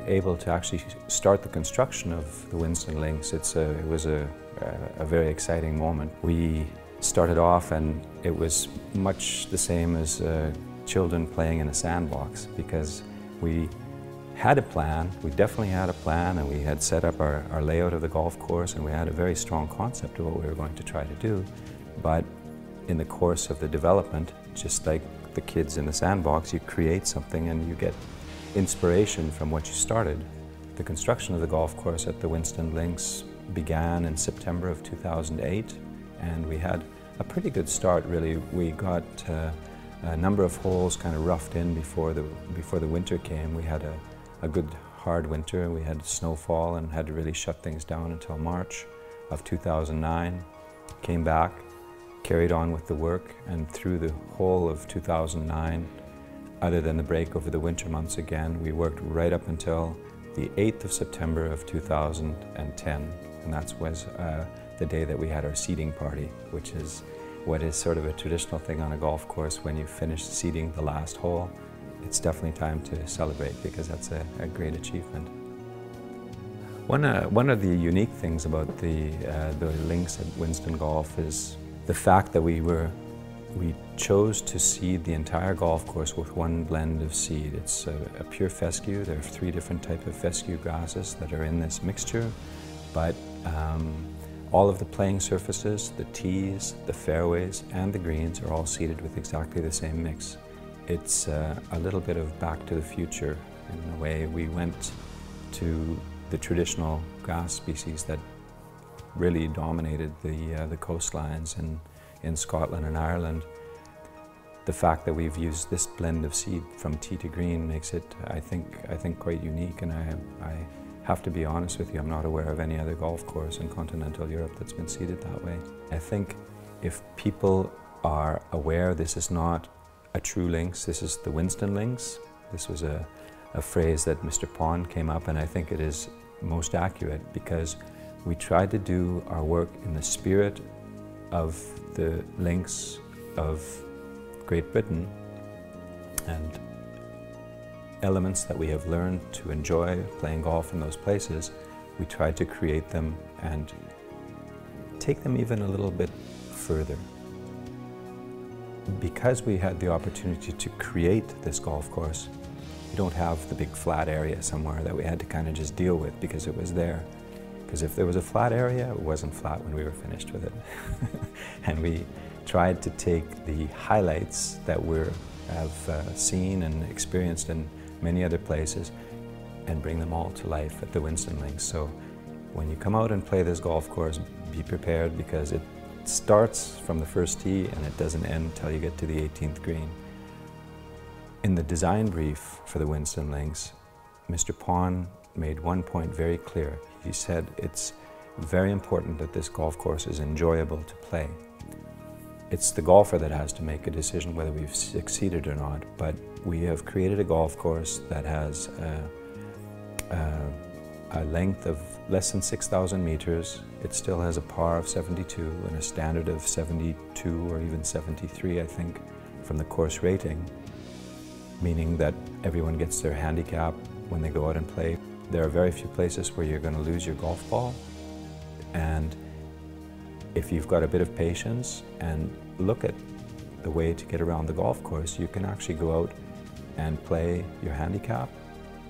Able to actually start the construction of the WINSTONlinks, it was a very exciting moment. We started off and it was much the same as children playing in a sandbox, because we had a plan, we definitely had a plan, and we had set up our layout of the golf course, and we had a very strong concept of what we were going to try to do. But in the course of the development, just like the kids in the sandbox, you create something and you get inspiration from what you started. The construction of the golf course at the WINSTONlinks began in September of 2008, and we had a pretty good start, really. We got a number of holes kind of roughed in before the winter came. We had a good hard winter. We had snowfall and had to really shut things down until March of 2009. Came back, carried on with the work, and through the whole of 2009, other than the break over the winter months again, we worked right up until the 8th of September of 2010. And that was the day that we had our seeding party, which is what is sort of a traditional thing on a golf course. When you finish seeding the last hole, it's definitely time to celebrate, because that's a great achievement. One of the unique things about the links at Winston Golf is the fact that we chose to seed the entire golf course with one blend of seed. It's a pure fescue. There are 3 different types of fescue grasses that are in this mixture, but all of the playing surfaces, the tees, the fairways, and the greens are all seeded with exactly the same mix. It's a little bit of back to the future in a way. We went to the traditional grass species that really dominated the coastlines in Scotland and Ireland. The fact that we've used this blend of seed from tee to green makes it, I think quite unique, and I have to be honest with you, I'm not aware of any other golf course in continental Europe that's been seeded that way. I think if people are aware this is not a true links, this is the WINSTONlinks. This was a phrase that Mr. Pond came up, and I think it is most accurate, because we tried to do our work in the spirit of the links of Great Britain, and elements that we have learned to enjoy playing golf in those places, we tried to create them and take them even a little bit further. Because we had the opportunity to create this golf course, we don't have the big flat area somewhere that we had to kind of just deal with because it was there. Because if there was a flat area, it wasn't flat when we were finished with it. And we tried to take the highlights that we have seen and experienced in many other places and bring them all to life at the WINSTONlinks. So when you come out and play this golf course, be prepared, because it starts from the first tee and it doesn't end until you get to the 18th green. In the design brief for the WINSTONlinks, Mr. Pond made one point very clear. He said it's very important that this golf course is enjoyable to play. It's the golfer that has to make a decision whether we've succeeded or not, but we have created a golf course that has a length of less than 6,000 meters. It still has a par of 72 and a standard of 72 or even 73, I think, from the course rating, meaning that everyone gets their handicap when they go out and play. There are very few places where you're going to lose your golf ball, and if you've got a bit of patience and look at the way to get around the golf course, you can actually go out and play your handicap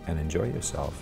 and enjoy yourself.